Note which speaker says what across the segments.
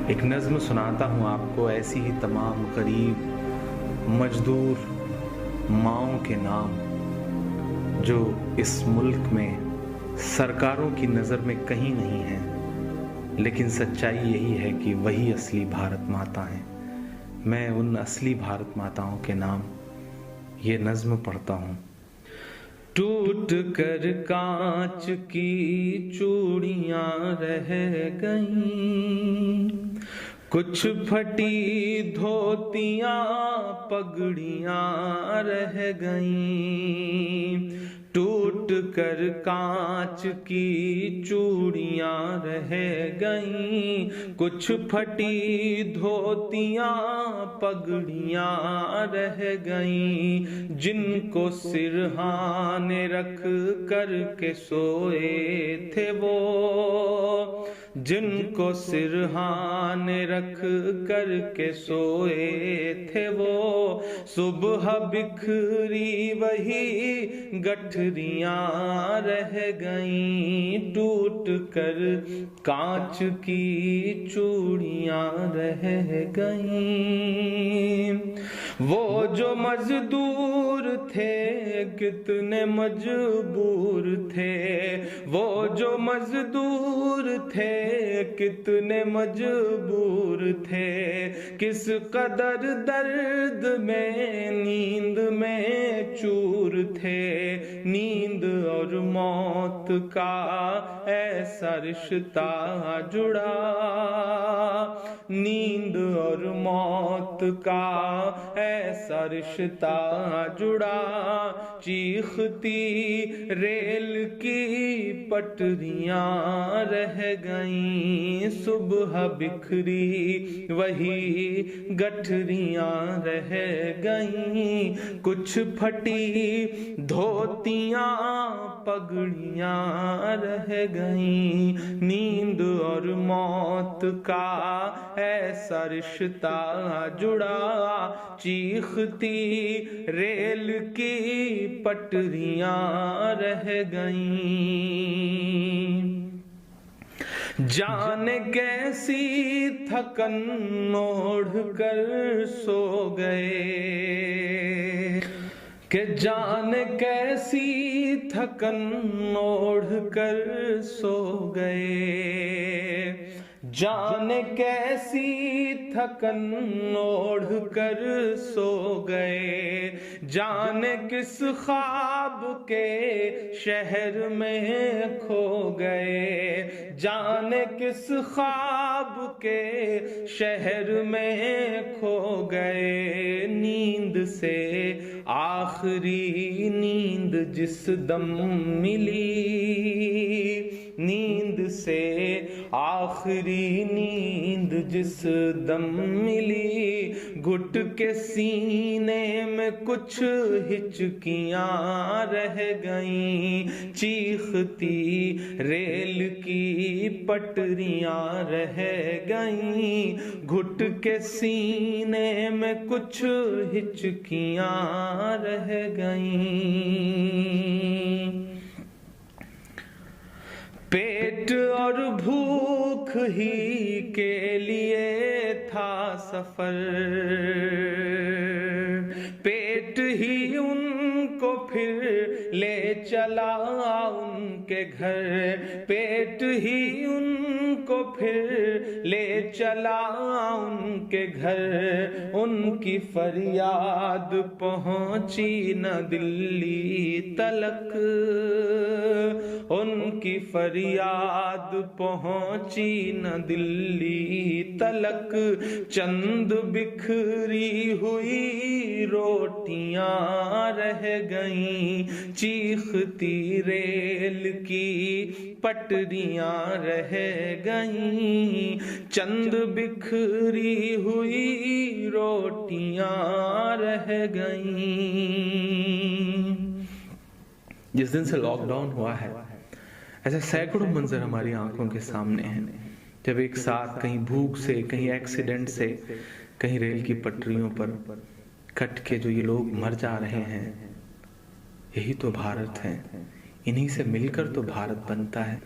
Speaker 1: ایک نظم سناتا ہوں آپ کو، ایسی ہی تمام غریب مزدور ماؤں کے نام جو اس ملک میں سرکاروں کی نظر میں کہیں نہیں ہیں، لیکن سچائی یہی ہے کہ وہی اصلی بھارت ماتا ہیں۔ میں ان اصلی بھارت ماتاؤں کے نام یہ نظم پڑھتا ہوں۔ ٹوٹ کر کانچ کی چوڑیاں رہ گئیں، کچھ پھٹی دھوتیاں پگڑیاں رہ گئیں۔ ٹوٹ کر کانچ کی چوڑیاں رہ گئیں، کچھ پھٹی دھوتیاں پگڑیاں رہ گئیں۔ جن کو سرہانے رکھ کر کے سوئے تھے وہ، جن کو سرہانے رکھ کر کے سوئے تھے وہ، صبح بکھری وہی گٹھریاں رہ گئیں۔ ٹوٹ کر کانچ کی چوڑیاں رہ گئیں۔ وہ جو مزدور تھے کتنے مجبور تھے، وہ جو مزدور تھے کتنے مجبور تھے، کس قدر درد میں نیند میں چور تھے۔ نیند اور موت کا ایسا رشتہ جڑا، نیند اور موت کا ایسا رشتہ جڑا، چیختی ریل کی پٹریاں رہ گئیں۔ صبح بکھری وہی گٹھریاں رہ گئیں، کچھ پھٹی دھوتیاں پگڑیاں رہ گئیں۔ نیند اور موت کا ایسا رشتہ جڑا، چیختی ریل کی پٹریاں رہ گئیں۔ جانے کیسی تھکن اوڑھ کر سو گئے، کہ جانے کیسی تھکن اوڑھ کر سو گئے، جانے کیسی تھکن اوڑھ کر سو گئے، جانے کس خواب کے شہر میں کھو گئے، جانے کس خواب کے شہر میں کھو گئے۔ نیند سے آخری نیند جس دم ملی، نیند سے آخری نیند جس دم ملی، گھٹ کے سینے میں کچھ ہچکیاں رہ گئیں۔ چیختی ریل کی پٹریاں رہ گئیں، گھٹ کے سینے میں کچھ ہچکیاں رہ گئیں۔ پیٹ اور بھوک ہی کے لیے تھا سفر، پیٹ ہی ان کو پھر لے چلا ان کے گھر، پیٹ ہی ان کو پھر لے چلا ان کے گھر۔ ان کی فریاد پہنچی نہ دلی تلک، ان کی فریاد پہنچی نہ دلی تلک، چند بکھری ہوئی روٹیاں رہ گئیں۔ چیختی ریل کی پٹریاں رہ گئیں، چند بکھری ہوئی روٹیاں رہ گئیں۔ جس دن سے لاک ڈاؤن ہوا ہے، ایسے سینکڑوں منظر ہماری آنکھوں کے سامنے ہیں، جب ایک ساتھ کہیں بھوک سے، کہیں ایکسیڈنٹ سے، کہیں ریل کی پٹریوں پر کٹ کے جو یہ لوگ مر جا رہے ہیں۔ یہی تو بھارت ہے، انہی سے مل کر تو بھارت بنتا ہے۔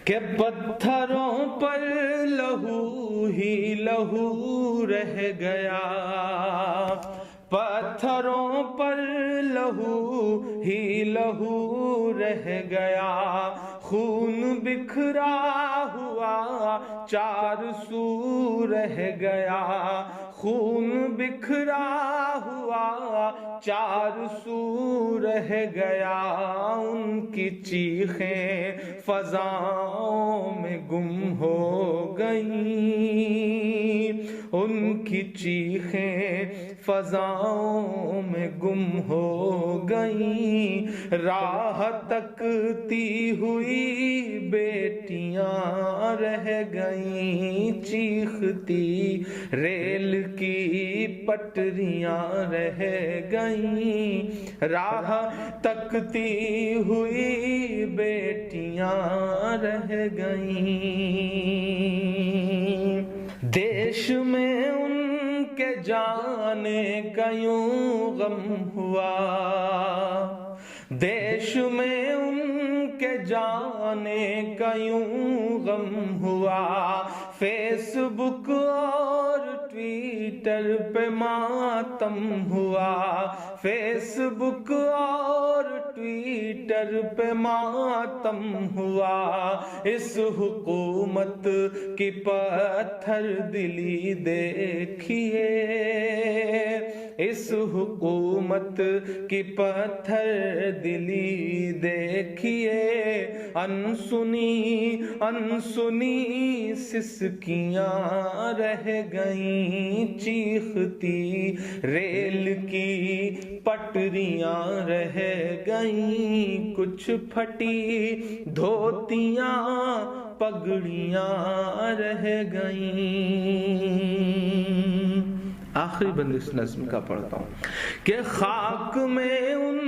Speaker 1: کہ پتھروں پر لہو ہی لہو رہ گیا، پتھروں پر لہو ہی لہو رہ گیا، خون بکھرا ہوا چار سو رہ گیا، خون بکھرا ہوا چار سو رہ گیا، ان کی چیخیں فضاؤں میں گم ہو گئیں، ان کی چیخیں فضاؤں میں گم ہو گئیں، راہ تکتی ہوئی بیٹیاں رہ گئیں، چیختی ریل کی پٹریاں رہ گئیں، راہ تکتی ہوئی بیٹیاں رہ گئیں، دیش میں ان کے جانے کا یوں غم ہوا، دیش میں ان کے جانے کا یوں غم ہوا، فیس بک اور ٹویٹر پہ ماتم ہوا، فیس بک اور ٹویٹر پہ ماتم ہوا، اس حکومت کی پتھر دلی دیکھیے، اس حکومت کی پتھر دلی دیکھیے، انسنی انسنی سسکیاں رہ گئیں، چیختی ریل کی پٹریاں رہ گئیں، کچھ پھٹی دھوتیاں پگڑیاں رہ گئیں۔ آخری بند اس نظم کا پڑھتا ہوں کہ خاک میں ان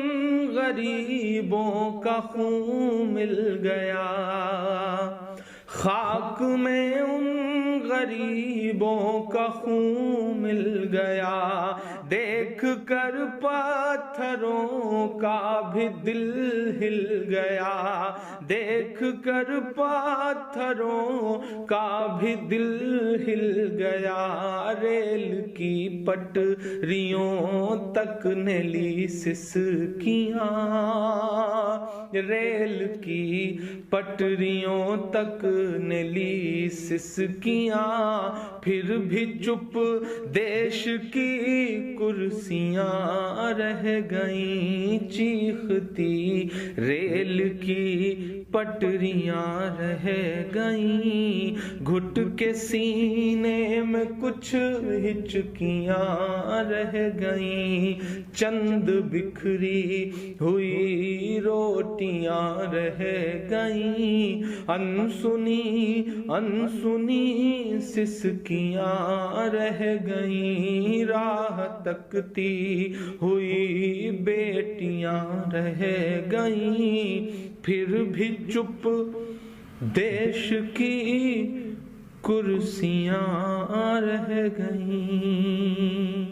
Speaker 1: غریبوں کا خون مل گیا، خاک میں ان غریبوں کا خون مل گیا، دیکھ کر پتھروں کا بھی دل ہل گیا، دیکھ کر پتھروں کا بھی دل ہل گیا، ریل کی پٹریوں تک نے لی سسکیاں، ریل کی پٹریوں تک نے لی سسکیاں، پھر بھی چپ دیش کی کرسیاں رہ گئیں، چیختی ریل کی پٹریاں رہ گئیں، گھٹ کے سینے میں کچھ ہچکیاں رہ گئیں، چند بکھری ہوئی روٹیاں رہ گئیں، انسنی انسنی سسکیاں رہ گئیں، راہ تکتی ہوئی بیٹیاں رہ گئیں، پھر بھی چپ دیش کی کرسیاں رہ گئیں۔